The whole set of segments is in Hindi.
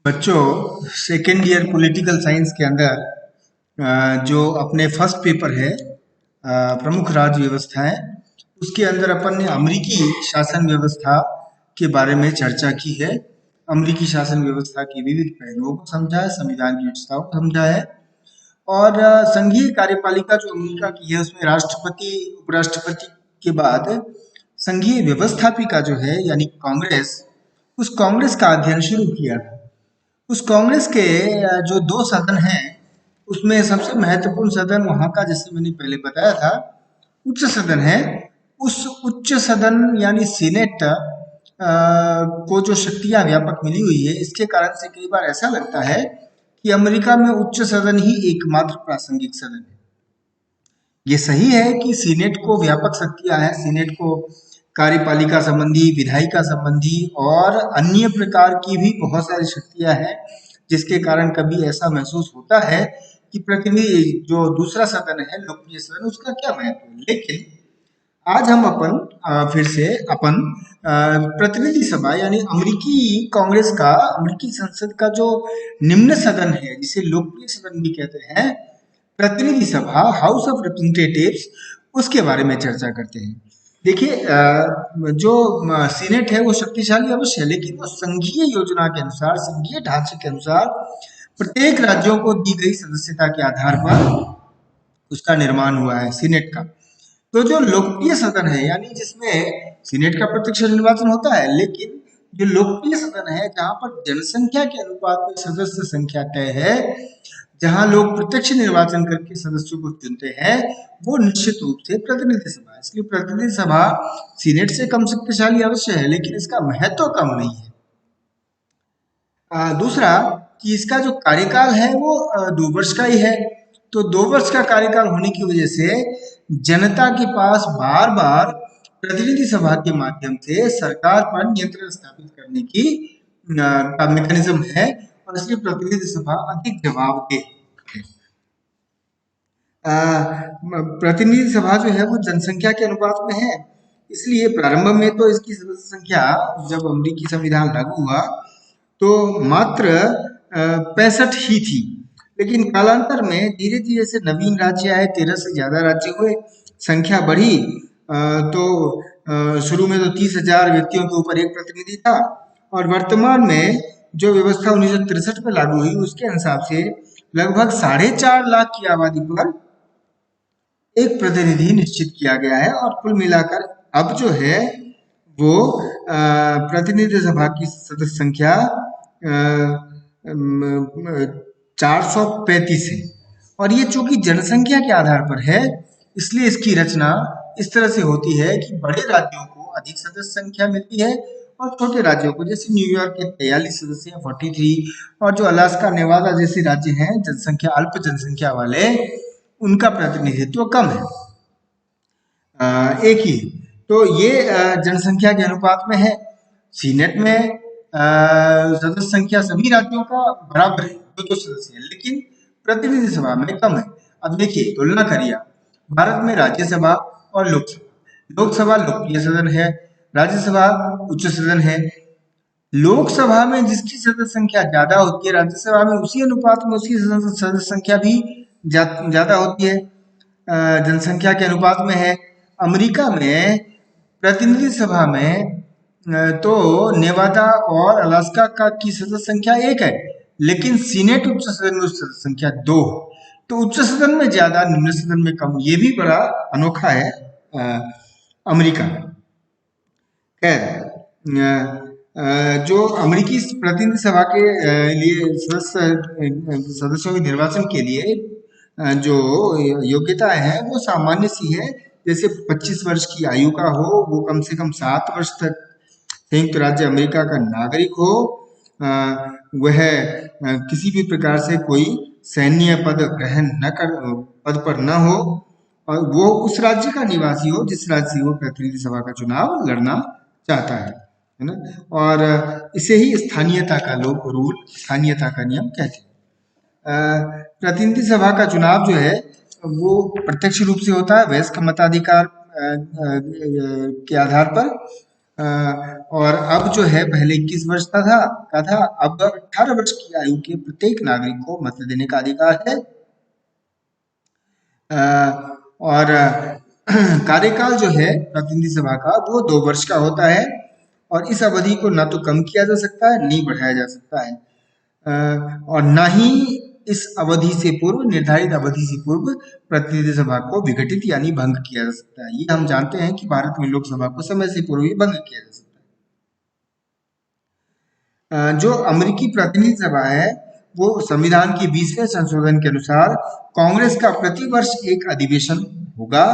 बच्चों, सेकेंड ईयर पॉलिटिकल साइंस के अंदर जो अपने फर्स्ट पेपर है प्रमुख राज्य व्यवस्थाएं, उसके अंदर अपन ने अमेरिकी शासन व्यवस्था के बारे में चर्चा की है। अमेरिकी शासन व्यवस्था की विविध पहलुओं को समझा है, संविधान की विशेषताओं को समझा है और संघीय कार्यपालिका जो अमेरिका की है उसमें राष्ट्रपति, उपराष्ट्रपति के बाद संघीय व्यवस्थापिका जो है यानी कांग्रेस, उस कांग्रेस का अध्ययन शुरू किया था। उस कांग्रेस के जो दो सदन हैं उसमें सबसे महत्वपूर्ण सदन वहां का, जैसे मैंने पहले बताया था, उच्च सदन है। उस उच्च सदन यानी सीनेट को जो शक्तियां व्यापक मिली हुई है, इसके कारण से कई बार ऐसा लगता है कि अमेरिका में उच्च सदन ही एकमात्र प्रासंगिक सदन है। ये सही है कि सीनेट को व्यापक शक्तियां हैं। सीनेट को कार्यपालिका संबंधी, विधायिका संबंधी और अन्य प्रकार की भी बहुत सारी शक्तियां हैं, जिसके कारण कभी ऐसा महसूस होता है कि प्रतिनिधि जो दूसरा सदन है, लोकप्रिय सदन, उसका क्या महत्व है। लेकिन आज हम फिर से अपन प्रतिनिधि सभा यानी अमेरिकी कांग्रेस का, अमेरिकी संसद का जो निम्न सदन है, जिसे लोकप्रिय सदन भी कहते हैं, प्रतिनिधि सभा, हाउस ऑफ रिप्रेजेंटेटिव्स, उसके बारे में चर्चा करते हैं। देखिए, जो सीनेट है वो शक्तिशाली अवश्य है, लेकिन वो संघीय योजना के अनुसार, संघीय ढांचे के अनुसार प्रत्येक राज्यों को दी गई सदस्यता के आधार पर उसका निर्माण हुआ है सीनेट का। तो जो लोकप्रिय सदन है यानी जिसमें सीनेट का प्रत्यक्ष निर्वाचन होता है, लेकिन जो लोकप्रिय सदन है जहां पर जनसंख्या के अनुपात में सदस्य संख्या तय है, जहां लोग प्रत्यक्ष निर्वाचन करके सदस्यों को चुनते हैं, वो निश्चित रूप से प्रतिनिधि सभा है। इसलिए प्रतिनिधि सभा सीनेट से कम शक्तिशाली अवश्य है, लेकिन इसका महत्व कम नहीं है। दूसरा कि इसका जो कार्यकाल है वो 2 वर्ष का ही है। तो 2 वर्ष का कार्यकाल होने की वजह से जनता के पास बार बार प्रतिनिधि सभा के माध्यम से सरकार पर नियंत्रण स्थापित करने की का मैकेनिज्म है, और इसलिए प्रतिनिधि सभा अधिक जवाबदेह है। प्रतिनिधि सभा जो है वो जनसंख्या के अनुपात में है, इसलिए प्रारंभ में तो इसकी सदस्य संख्या, जब अमेरिकी संविधान लागू हुआ तो मात्र 65 ही थी। लेकिन कालांतर में धीरे धीरे से नवीन राज्य आए, 13 से ज्यादा राज्य हुए, संख्या बढ़ी। तो शुरू में तो 30,000 व्यक्तियों के ऊपर एक प्रतिनिधि था, और वर्तमान में जो व्यवस्था 1963 में लागू हुई उसके हिसाब से लगभग 4.5 लाख की आबादी पर एक प्रतिनिधि निश्चित किया गया है। और कुल मिलाकर अब जो है वो प्रतिनिधि सभा की सदस्य संख्या 435 है, और ये चूंकि जनसंख्या के आधार पर है, इसलिए इसकी रचना इस तरह से होती है कि बड़े राज्यों को अधिक सदस्य संख्या मिलती है और छोटे राज्यों को, जैसे न्यूयॉर्क के 43 सदस्य हैं, 43, और जो अलास्का, नेवादा जैसे राज्य हैं जनसंख्या, अल्प जनसंख्या वाले, उनका प्रतिनिधित्व कम है, एक ही। तो ये जनसंख्या के अनुपात में है। सीनेट में सदस्य संख्या सभी राज्यों का बराबर है, 2 सदस्य है, लेकिन प्रतिनिधि सभा में कम है। अब देखिए, तुलना करिए भारत में राज्यसभा और लोकसभा। लोकसभा लोकप्रिय सदन है, राज्यसभा उच्च सदन है। लोकसभा में जिसकी सदस्य संख्या ज्यादा होती है, राज्यसभा में उसी अनुपात में उसकी सदस्य संख्या भी ज्यादा होती है, जनसंख्या के अनुपात में है। अमेरिका में प्रतिनिधि सभा में तो नेवादा और अलास्का की सदस्य संख्या 1 है, लेकिन सीनेट उच्च सदन में सदस्य संख्या 2 है। तो उच्च सदन में ज्यादा, निम्न सदन में कम, ये भी बड़ा अनोखा है अमेरिका में। खैर, जो अमेरिकी प्रतिनिधि सभा के लिए सदस्यों के निर्वाचन के लिए जो योग्यता है वो सामान्य सी है, जैसे 25 वर्ष की आयु का हो, वो कम से कम 7 वर्ष तक संयुक्त राज्य अमेरिका का नागरिक हो, वह किसी भी प्रकार से कोई सैन्य पद ग्रहण न कर, पद पर न हो, और वो उस राज्य का निवासी हो जिस राज्य से वो प्रतिनिधि सभा का चुनाव लड़ना चाहता है ना। और इसे ही स्थानीयता का लोग रूल, स्थानीयता का नियम कहते हैं। प्रतिनिधि सभा का चुनाव जो है वो प्रत्यक्ष रूप से होता है, वयस्क मताधिकार के आधार पर। और अब जो है पहले 21 वर्ष का था, अब 18 वर्ष की आयु के प्रत्येक नागरिक को मत देने का अधिकार है। और कार्यकाल जो है प्रतिनिधि सभा का वो 2 वर्ष का होता है और इस अवधि को ना तो कम किया जा सकता है, नहीं बढ़ाया जा सकता है, और ना ही इस अवधि से पूर्व, निर्धारित अवधि से पूर्व प्रतिनिधि सभा को विघटित यानी भंग किया जा सकता है। ये हम जानते हैं कि भारत में लोकसभा को समय से पूर्व ही भंग किया जा सकता है। जो अमेरिकी प्रतिनिधि सभा है वो संविधान के 20वें संशोधन के अनुसार कांग्रेस का प्रतिवर्ष एक अधिवेशन होगा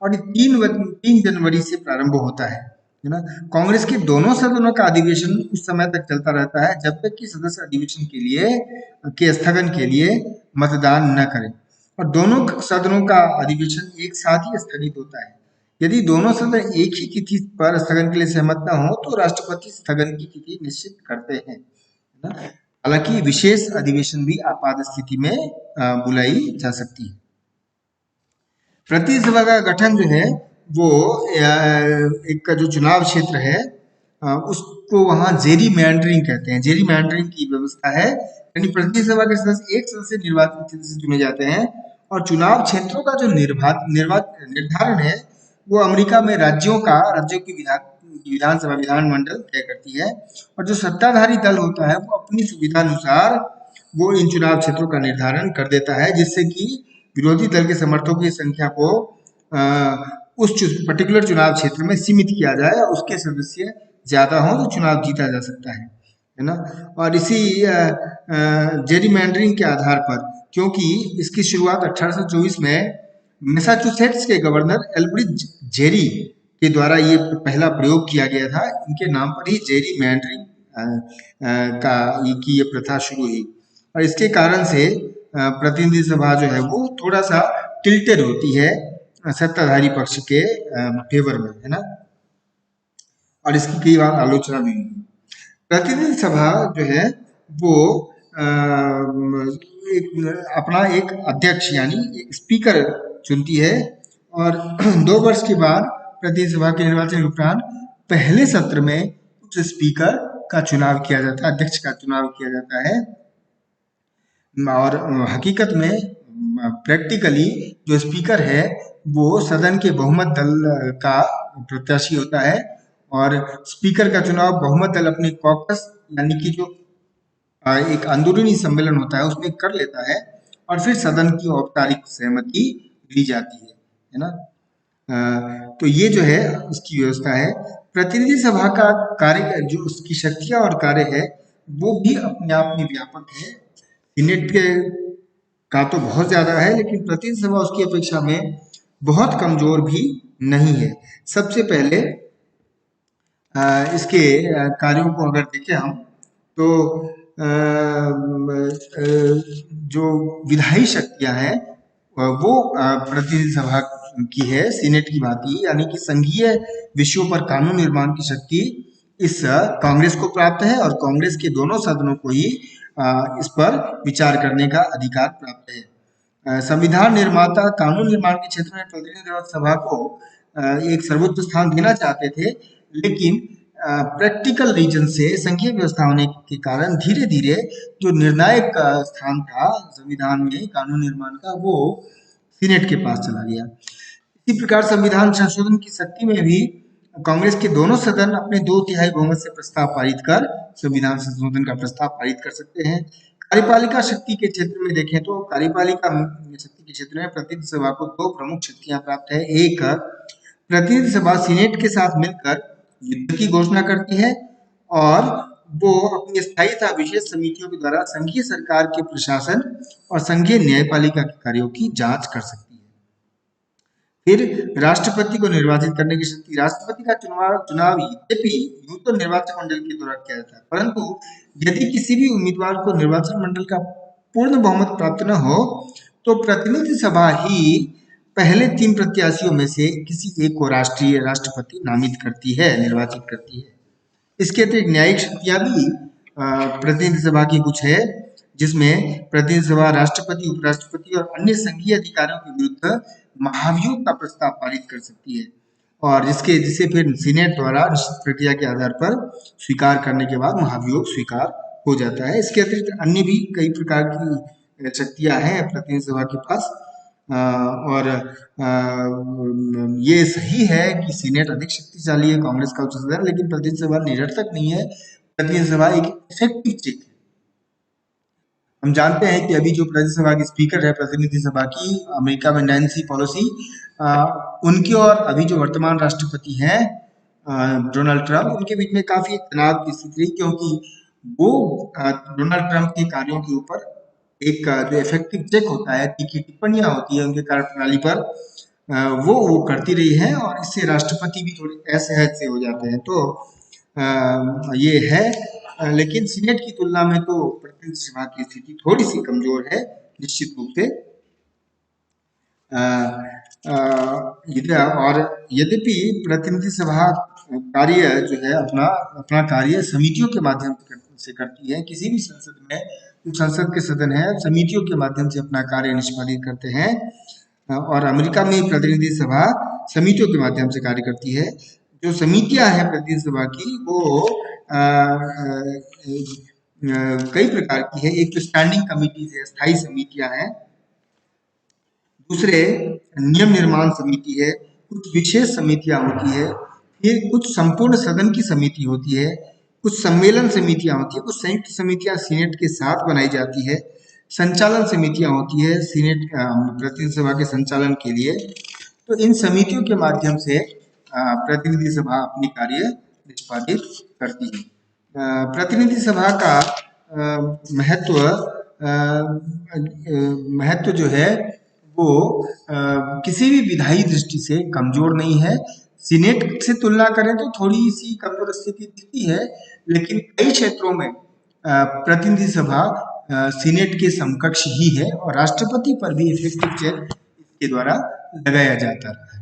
और 3 जनवरी से प्रारंभ होता है ना। कांग्रेस के दोनों सदनों का अधिवेशन उस समय तक चलता रहता है जब तक कि सदस्य अधिवेशन के स्थगन के लिए मतदान न करें, और दोनों सदनों का अधिवेशन एक साथ ही स्थगित होता है। यदि दोनों सदन एक ही तिथि पर स्थगन के लिए सहमत न हो तो राष्ट्रपति स्थगन की तिथि निश्चित करते हैं, है ना। हालांकि विशेष अधिवेशन भी आपात स्थिति में बुलाई जा सकती है। प्रतिनिधि सभा का गठन जो है वो एक जो चुनाव क्षेत्र है उसको वहां जेरी मैंडरिंग कहते हैं। जेरी मैंडरिंग की व्यवस्था है, यानी प्रतिनिधि सभा के सदस्य एक सदस्य निर्वाचित क्षेत्र से चुने जाते हैं और चुनाव क्षेत्रों का जो निर्धारण है वो अमेरिका में राज्यों की विधानसभा विधानमंडल तय करती है, और जो सत्ताधारी दल होता है वो अपनी सुविधा अनुसार वो इन चुनाव क्षेत्रों का निर्धारण कर देता है, जिससे कि विरोधी दल के समर्थकों की संख्या को उस पर्टिकुलर चुनाव क्षेत्र में सीमित किया जाए और उसके सदस्य ज्यादा हो तो चुनाव जीता जा सकता है ना। और इसी जेरीमैंडरिंग के आधार पर, क्योंकि इसकी शुरुआत 1824 में मैसाचुसेट्स के गवर्नर एल्ब्रिज जेरी के द्वारा ये पहला प्रयोग किया गया था, इनके नाम पर ही जेरीमैंडरिंग की ये प्रथा शुरू हुई, और इसके कारण से प्रतिनिधि सभा जो है वो थोड़ा सा टिल्टेड होती है सत्ताधारी पक्ष के फेवर में, है ना, और इसकी कई बार आलोचना भी हुई। प्रतिनिधि सभा जो है वो अपना एक अध्यक्ष यानी एक स्पीकर चुनती है, और 2 वर्ष के बाद प्रतिनिधि सभा के निर्वाचन के उपरांत पहले सत्र में उस स्पीकर का चुनाव किया जाता है, अध्यक्ष का चुनाव किया जाता है। और हकीकत में प्रैक्टिकली जो स्पीकर है वो सदन के बहुमत दल का प्रत्याशी होता है, और स्पीकर का चुनाव बहुमत दल अपने कॉकस यानी कि जो एक अंदरूनी सम्मेलन होता है उसमें कर लेता है, और फिर सदन की औपचारिक सहमति ली जाती है ना। तो ये जो है इसकी व्यवस्था है। प्रतिनिधि सभा का कार्य, जो उसकी शक्तियां और कार्य है वो भी अपने आप में व्यापक है। सीनेट का तो बहुत ज्यादा है, लेकिन प्रतिनिधि सभा उसकी अपेक्षा में बहुत कमजोर भी नहीं है। सबसे पहले इसके कार्यों को अगर देखें हम तो जो विधायी शक्तियां हैं वो प्रतिनिधि सभा की है सीनेट की भांति, यानी कि संघीय विषयों पर कानून निर्माण की शक्ति इस कांग्रेस को प्राप्त है, और कांग्रेस के दोनों सदनों को ही इस पर विचार करने का अधिकार प्राप्त है। संविधान निर्माता कानून निर्माण के क्षेत्र में प्रतिनिधि सभा को एक सर्वोच्च स्थान देना चाहते थे, लेकिन प्रैक्टिकल रीजन से संघीय व्यवस्था होने के कारण धीरे धीरे जो निर्णायक स्थान था संविधान में कानून निर्माण का वो सीनेट के पास चला गया। इसी प्रकार संविधान संशोधन की शक्ति में भी कांग्रेस के दोनों सदन अपने 2/3 बहुमत से प्रस्ताव पारित कर संविधान संशोधन का प्रस्ताव पारित कर सकते हैं। कार्यपालिका शक्ति के क्षेत्र में देखें तो कार्यपालिका शक्ति के क्षेत्र में प्रतिनिधि सभा को 2 प्रमुख शक्तियां प्राप्त है। एक, प्रतिनिधि सभा सीनेट के साथ मिलकर युद्ध की घोषणा करती है, और वो अपनी स्थायी तथा विशेष समितियों के द्वारा संघीय सरकार के प्रशासन और संघीय न्यायपालिका के कार्यों की जांच कर सकती है। फिर राष्ट्रपति को निर्वाचित करने की शक्ति, राष्ट्रपति का चुनाव यद्यपि यूं तो निर्वाचन मंडल के द्वारा किया जाता है, परंतु यदि किसी भी उम्मीदवार को निर्वाचन मंडल का पूर्ण बहुमत प्राप्त न हो तो प्रतिनिधि सभा ही पहले 3 प्रत्याशियों में से किसी एक को राष्ट्रपति नामित करती है, निर्वाचित करती है। इसके अतिरिक्त न्यायिक शक्तियां भी प्रतिनिधि सभा की कुछ है, जिसमें प्रतिनिधि सभा राष्ट्रपति, उपराष्ट्रपति और अन्य संघीय अधिकारियों के विरुद्ध महाभियोग का प्रस्ताव पारित कर सकती है। और जिसे फिर सीनेट द्वारा निश्चित प्रक्रिया के आधार पर स्वीकार करने के बाद महाभियोग स्वीकार हो जाता है। इसके अतिरिक्त अन्य भी कई प्रकार की शक्तियां हैं प्रतिनिधि सभा के पास। और ये सही है कि सीनेट अधिक शक्तिशाली है कांग्रेस का उच्च सदन, लेकिन प्रतिनिधि सभा निरर्थक नहीं है। प्रतिनिधि सभा एक इफेक्टिव चेक है। हम जानते हैं कि अभी जो प्रतिनिधि सभा की स्पीकर है प्रतिनिधि सभा की अमेरिका में नैन्सी पेलोसी, उनकी और अभी जो वर्तमान राष्ट्रपति हैं डोनाल्ड ट्रंप, उनके बीच में काफी तनाव की स्थिति रही, क्योंकि वो डोनाल्ड ट्रंप के कार्यों के ऊपर एक जो इफेक्टिव चेक होता है, तीखी टिप्पणियां होती है उनके कार्यप्रणाली पर, वो करती रही है, और इससे राष्ट्रपति भी थोड़े असहज से हो जाते हैं। तो ये है, लेकिन सीनेट की तुलना में तो प्रतिनिधि सभा की स्थिति थोड़ी सी कमजोर है निश्चित रूप से। और यद्यपि प्रतिनिधि सभा कार्य जो है अपना कार्य समितियों के माध्यम से करती है। किसी भी संसद में जो संसद के सदन है समितियों के माध्यम से अपना कार्य निष्पादित करते हैं, और अमेरिका में प्रतिनिधि सभा समितियों के माध्यम से कार्य करती है। जो समितियां हैं प्रतिनिधि सभा की वो कई प्रकार की है। एक तो स्टैंडिंग कमिटीज है, स्थायी समितियां हैं। दूसरे नियम निर्माण समिति है, कुछ विशेष समितियां होती है, फिर कुछ संपूर्ण सदन की समिति होती है, कुछ सम्मेलन समितियां होती है, कुछ संयुक्त समितियां सीनेट के साथ बनाई जाती है, संचालन समितियां होती है सीनेट प्रतिनिधि सभा के संचालन के लिए। तो इन समितियों के माध्यम से प्रतिनिधि सभा अपनी कार्य निष्पादित करती है। प्रतिनिधि सभा का महत्व जो है वो किसी भी विधायी दृष्टि से कमजोर नहीं है। सीनेट से तुलना करें तो थोड़ी सी कमजोर स्थिति दिखती है, लेकिन कई क्षेत्रों में प्रतिनिधि सभा सीनेट के समकक्ष ही है, और राष्ट्रपति पर भी इफेक्टिव चेक इसके द्वारा लगाया जाता है।